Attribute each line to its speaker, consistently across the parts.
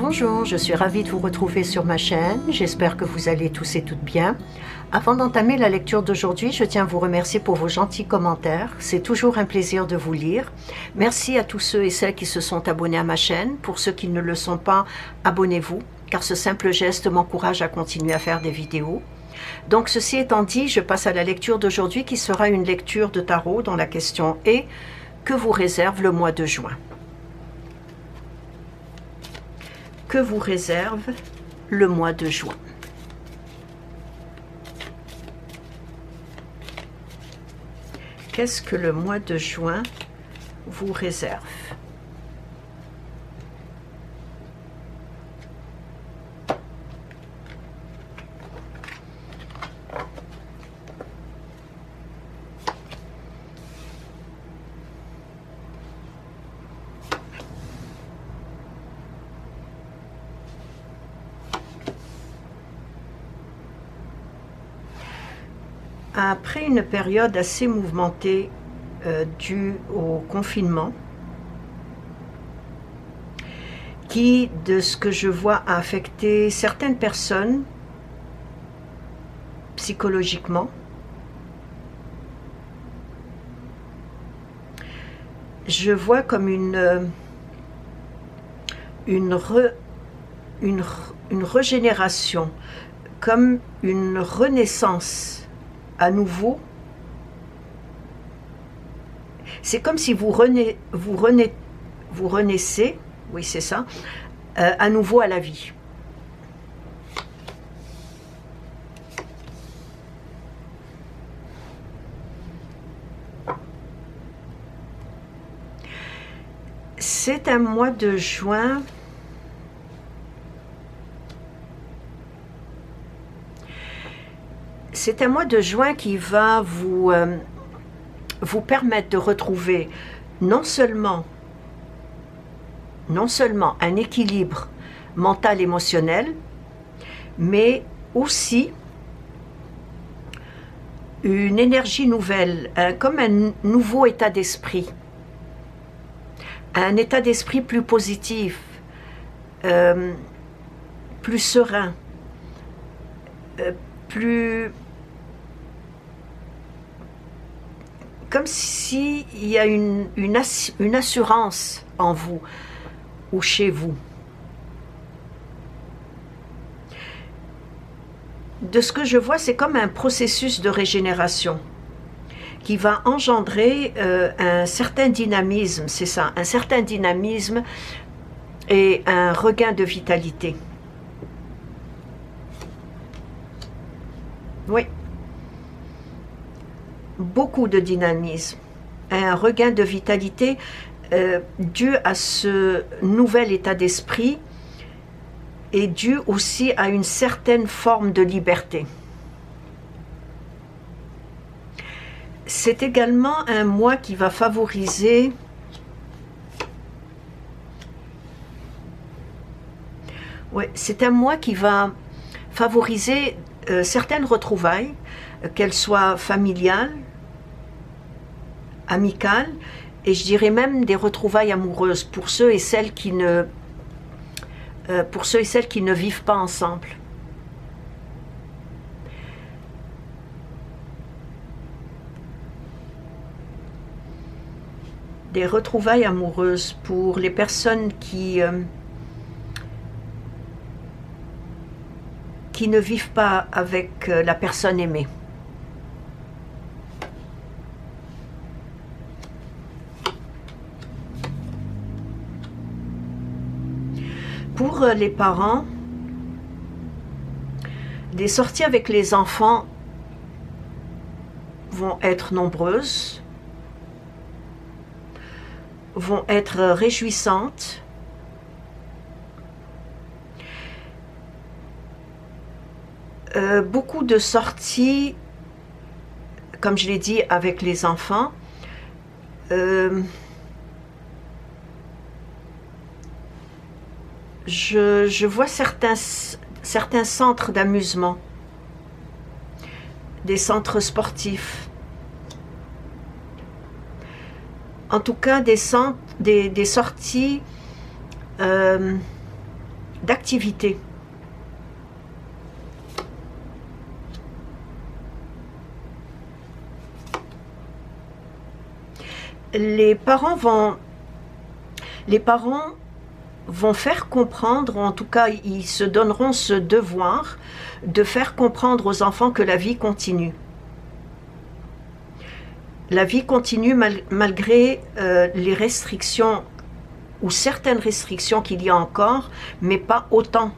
Speaker 1: Bonjour, je suis ravie de vous retrouver sur ma chaîne. J'espère que vous allez tous et toutes bien. Avant d'entamer la lecture d'aujourd'hui, je tiens à vous remercier pour vos gentils commentaires. C'est toujours un plaisir de vous lire. Merci à tous ceux et celles qui se sont abonnés à ma chaîne. Pour ceux qui ne le sont pas, abonnez-vous, car ce simple geste m'encourage à continuer à faire des vidéos. Donc ceci étant dit, je passe à la lecture d'aujourd'hui qui sera une lecture de tarot dont la question est « Que vous réserve le mois de juin ?» Que vous réserve le mois de juin? Qu'est-ce que le mois de juin vous réserve? Après une période assez mouvementée due au confinement, qui, de ce que je vois, a affecté certaines personnes psychologiquement, je vois comme une régénération, comme une renaissance à nouveau. C'est comme si vous renaissez, oui c'est ça, à nouveau à la vie. C'est un mois de juin C'est un mois de juin qui va vous permettre de retrouver non seulement un équilibre mental émotionnel, mais aussi une énergie nouvelle, comme un nouveau état d'esprit, un état d'esprit plus positif, plus serein, plus... comme s'il y a une assurance en vous ou chez vous. De ce que je vois, c'est comme un processus de régénération qui va engendrer un certain dynamisme, c'est ça, un certain dynamisme et un regain de vitalité. Oui. Beaucoup de dynamisme, un regain de vitalité dû à ce nouvel état d'esprit et dû aussi à une certaine forme de liberté. C'est également un mois qui va favoriser c'est un mois qui va favoriser certaines retrouvailles, qu'elles soient familiales, amicales, et je dirais même des retrouvailles amoureuses pour ceux et celles qui ne vivent pas ensemble. Des retrouvailles amoureuses pour les personnes qui ne vivent pas avec la personne aimée. Pour les parents, les sorties avec les enfants vont être nombreuses, vont être réjouissantes. Beaucoup de sorties, comme je l'ai dit, avec les enfants. Je vois certains centres d'amusement, des centres sportifs, en tout cas des sorties d'activité. Les parents vont faire comprendre, ou en tout cas ils se donneront ce devoir de faire comprendre aux enfants que la vie continue. La vie continue malgré les restrictions ou certaines restrictions qu'il y a encore, mais pas autant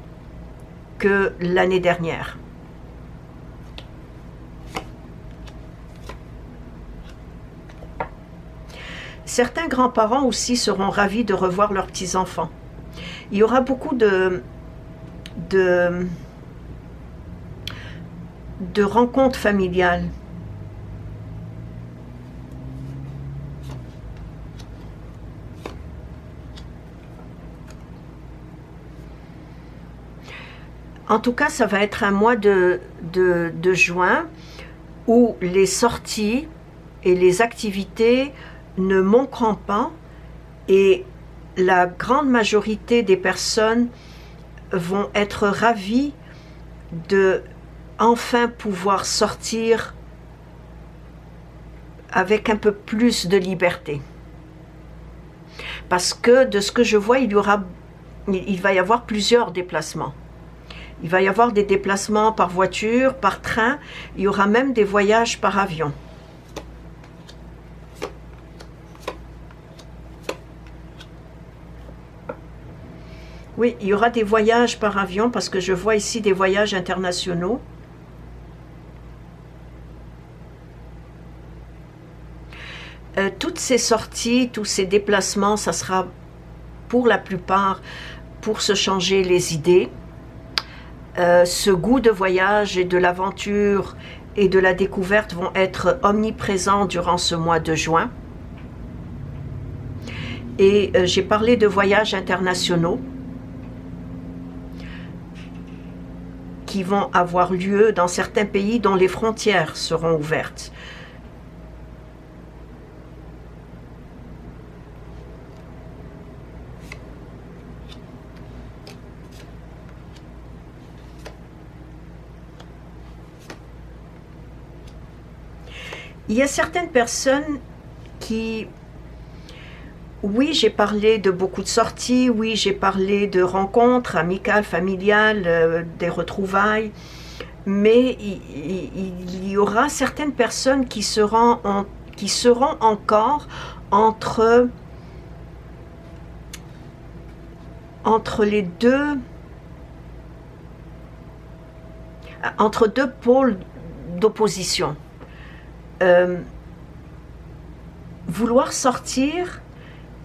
Speaker 1: que l'année dernière. Certains grands-parents aussi seront ravis de revoir leurs petits-enfants. Il y aura beaucoup de rencontres familiales. En tout cas, ça va être un mois de juin où les sorties et les activités ne manqueront pas et la grande majorité des personnes vont être ravies de enfin pouvoir sortir avec un peu plus de liberté. Parce que de ce que je vois, il va y avoir plusieurs déplacements. Il va y avoir des déplacements par voiture, par train, il y aura même des voyages par avion. Oui, il y aura des voyages par avion parce que je vois ici des voyages internationaux. Toutes ces sorties, tous ces déplacements, ça sera pour la plupart pour se changer les idées. Ce goût de voyage et de l'aventure et de la découverte vont être omniprésents durant ce mois de juin. Et j'ai parlé de voyages internationaux qui vont avoir lieu dans certains pays dont les frontières seront ouvertes. Il y a certaines personnes qui... Oui, j'ai parlé de beaucoup de sorties, oui, j'ai parlé de rencontres amicales, familiales, des retrouvailles, mais il y aura certaines personnes qui seront encore entre deux pôles d'opposition. Vouloir sortir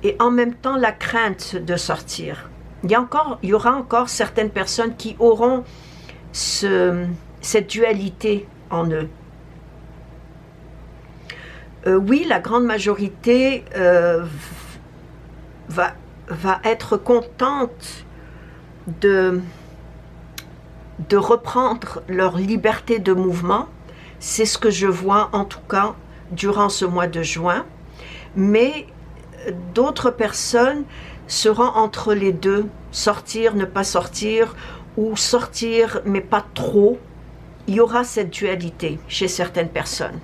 Speaker 1: et en même temps la crainte de sortir. Il y aura encore certaines personnes qui auront cette dualité en eux. Oui, la grande majorité va être contente de reprendre leur liberté de mouvement. C'est ce que je vois en tout cas durant ce mois de juin. Mais d'autres personnes seront entre les deux, sortir, ne pas sortir, ou sortir mais pas trop. Il y aura cette dualité chez certaines personnes.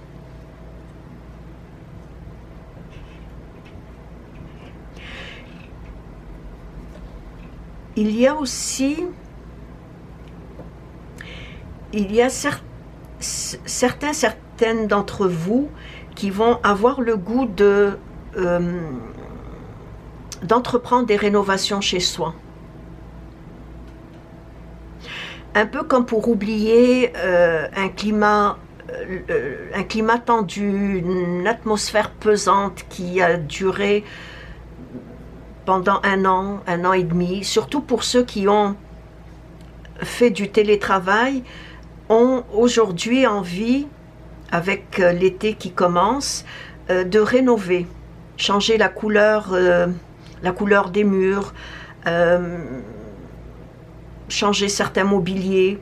Speaker 1: Il y a aussi, certaines d'entre vous qui vont avoir le goût d'entreprendre des rénovations chez soi. Un peu comme pour oublier un climat tendu, une atmosphère pesante qui a duré pendant un an et demi, surtout pour ceux qui ont fait du télétravail, ont aujourd'hui envie, avec l'été qui commence, de rénover, changer la couleur des murs, changer certains mobiliers.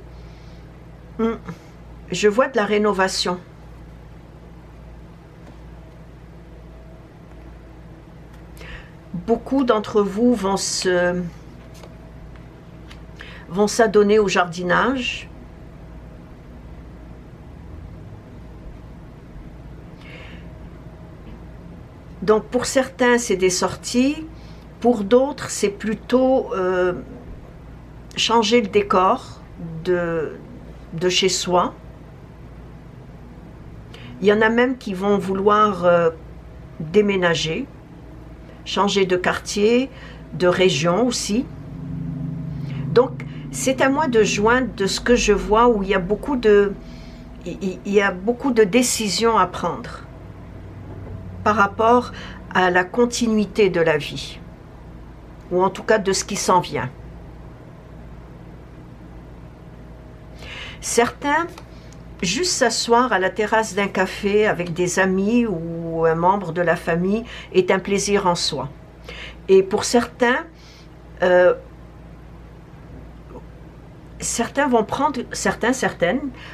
Speaker 1: Je vois de la rénovation. Beaucoup d'entre vous vont vont s'adonner au jardinage. Donc pour certains, c'est des sorties. Pour d'autres, c'est plutôt changer le décor de chez soi. Il y en a même qui vont vouloir déménager, changer de quartier, de région aussi. Donc, c'est à moi de joindre de ce que je vois où il y a beaucoup de décisions à prendre par rapport à la continuité de la vie, ou en tout cas de ce qui s'en vient. Certains, juste s'asseoir à la terrasse d'un café avec des amis ou un membre de la famille est un plaisir en soi. Et pour certains, certaines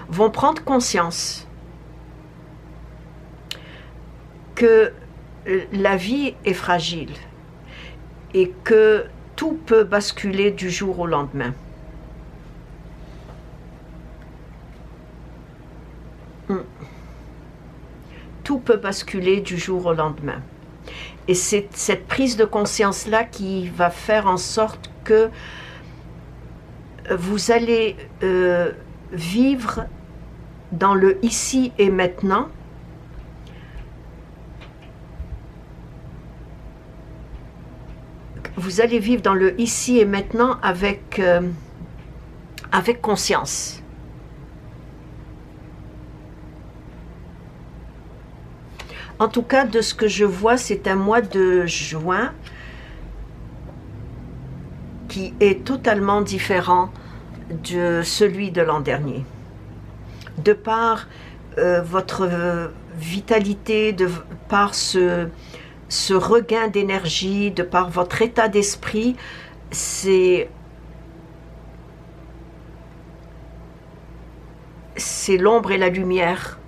Speaker 1: vont prendre conscience que la vie est fragile et que tout peut basculer du jour au lendemain. Tout peut basculer du jour au lendemain. Et c'est cette prise de conscience-là qui va faire en sorte que vous allez vivre dans le ici et maintenant. Vous allez vivre dans le ici et maintenant avec conscience. En tout cas, de ce que je vois, c'est un mois de juin qui est totalement différent de celui de l'an dernier. De par votre vitalité, de par ce regain d'énergie, de par votre état d'esprit, c'est l'ombre et la lumière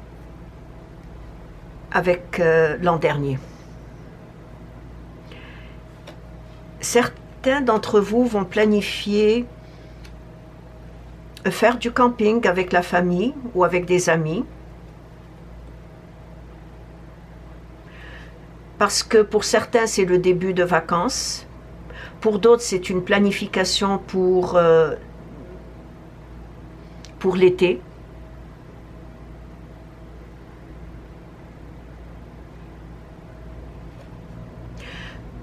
Speaker 1: avec l'an dernier. Certains d'entre vous vont planifier faire du camping avec la famille ou avec des amis. Parce que pour certains, c'est le début de vacances. Pour d'autres, c'est une planification pour l'été.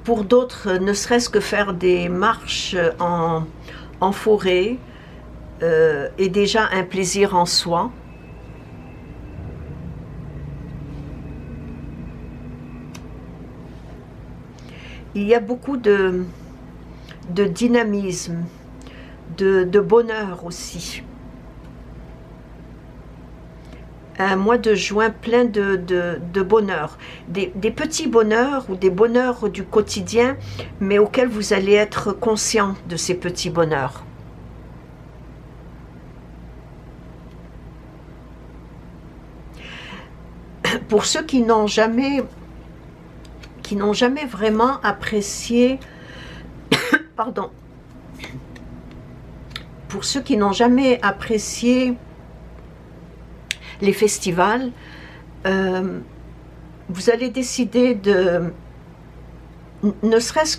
Speaker 1: Pour d'autres, ne serait-ce que faire des marches en forêt est déjà un plaisir en soi. Il y a beaucoup de dynamisme, de bonheur aussi. Un mois de juin plein de bonheur. Des petits bonheurs ou des bonheurs du quotidien, mais auxquels vous allez être conscient de ces petits bonheurs. Pour ceux qui n'ont jamais vraiment apprécié, pardon, pour ceux qui n'ont jamais apprécié les festivals, vous allez décider de, ne serait-ce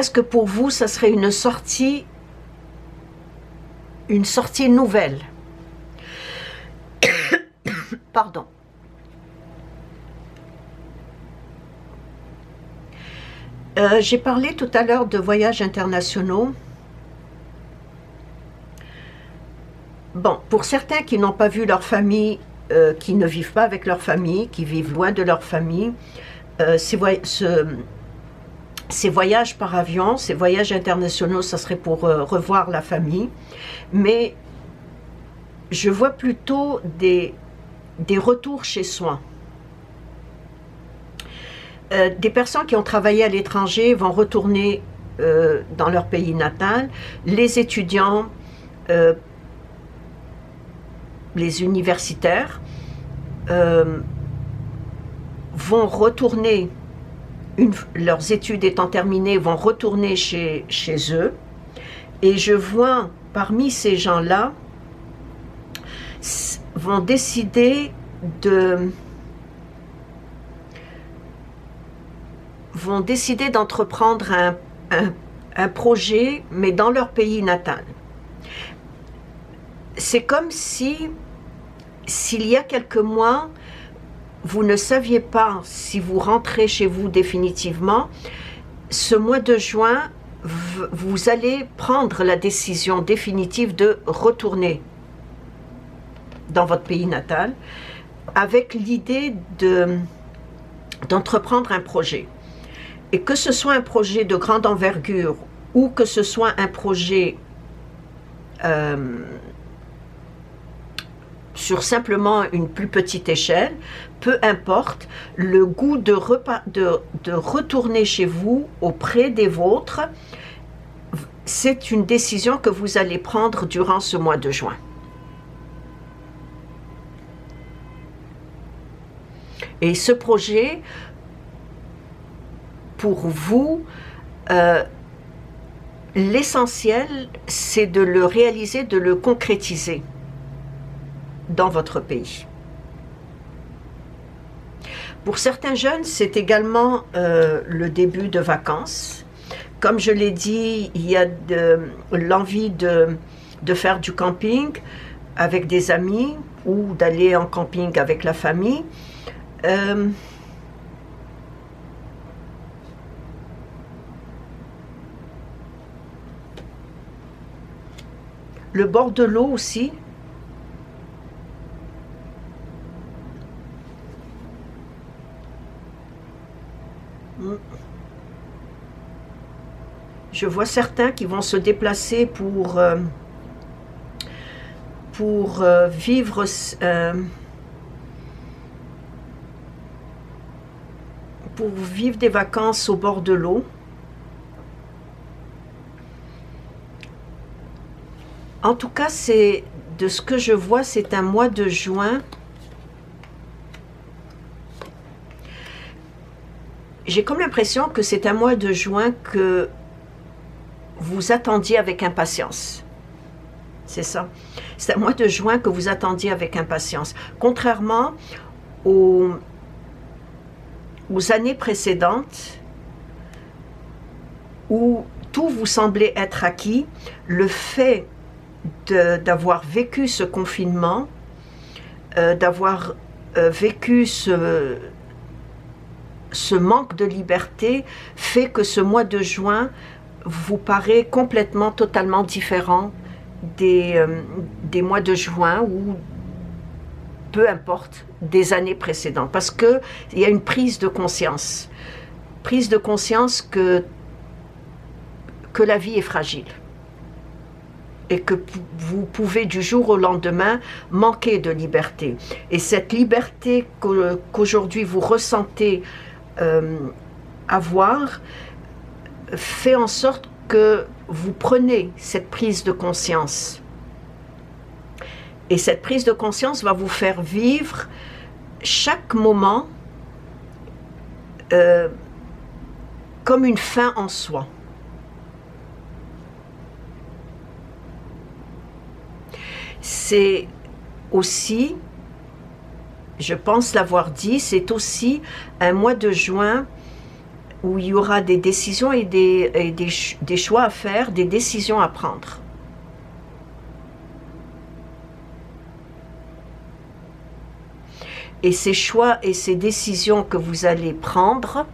Speaker 1: que pour vous, ça serait une sortie nouvelle. Pardon. J'ai parlé tout à l'heure de voyages internationaux. Bon, pour certains qui n'ont pas vu leur famille, qui ne vivent pas avec leur famille, qui vivent loin de leur famille, ces voyages par avion, ces voyages internationaux, ça serait pour revoir la famille. Mais je vois plutôt des retours chez soi. Des personnes qui ont travaillé à l'étranger vont retourner dans leur pays natal. Les étudiants, les universitaires vont retourner leurs études étant terminées, vont retourner chez eux. Et je vois parmi ces gens-là, vont décider d'entreprendre un projet, mais dans leur pays natal. C'est comme si, s'il y a quelques mois, vous ne saviez pas si vous rentrez chez vous définitivement. Ce mois de juin, vous allez prendre la décision définitive de retourner dans votre pays natal avec l'idée d'entreprendre un projet. Et que ce soit un projet de grande envergure ou que ce soit un projet sur simplement une plus petite échelle, peu importe, le goût de retourner chez vous auprès des vôtres, c'est une décision que vous allez prendre durant ce mois de juin. Et ce projet, pour vous, l'essentiel, c'est de le réaliser, de le concrétiser dans votre pays. Pour certains jeunes, c'est également le début de vacances. Comme je l'ai dit, il y a l'envie de faire du camping avec des amis ou d'aller en camping avec la famille. Le bord de l'eau aussi. Je vois certains qui vont se déplacer pour vivre des vacances au bord de l'eau. En tout cas, de ce que je vois, c'est un mois de juin. J'ai comme l'impression que c'est un mois de juin que vous attendiez avec impatience. C'est ça. C'est un mois de juin que vous attendiez avec impatience. Contrairement aux années précédentes où tout vous semblait être acquis, le fait d'avoir vécu ce confinement, d'avoir vécu ce manque de liberté, fait que ce mois de juin vous paraît complètement, totalement différent des mois de juin ou peu importe, des années précédentes. Parce qu'il y a une prise de conscience que la vie est fragile. Et que vous pouvez du jour au lendemain manquer de liberté. Et cette liberté qu'aujourd'hui vous ressentez avoir fait en sorte que vous prenez cette prise de conscience. Et cette prise de conscience va vous faire vivre chaque moment comme une fin en soi. C'est aussi, je pense l'avoir dit, c'est aussi un mois de juin où il y aura des décisions et des choix à faire, des décisions à prendre. Et ces choix et ces décisions que vous allez prendre,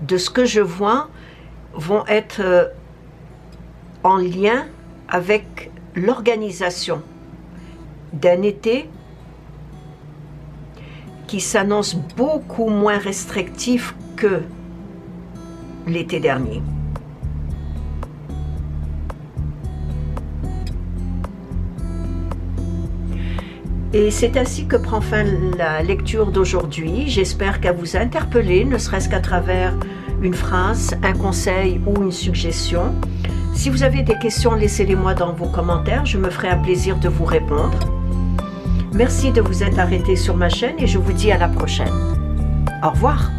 Speaker 1: de ce que je vois, vont être en lien avec l'organisation d'un été qui s'annonce beaucoup moins restrictif que l'été dernier. Et c'est ainsi que prend fin la lecture d'aujourd'hui. J'espère qu'elle vous a interpellé, ne serait-ce qu'à travers une phrase, un conseil ou une suggestion. Si vous avez des questions, laissez-les-moi dans vos commentaires, je me ferai un plaisir de vous répondre. Merci de vous être arrêté sur ma chaîne et je vous dis à la prochaine. Au revoir.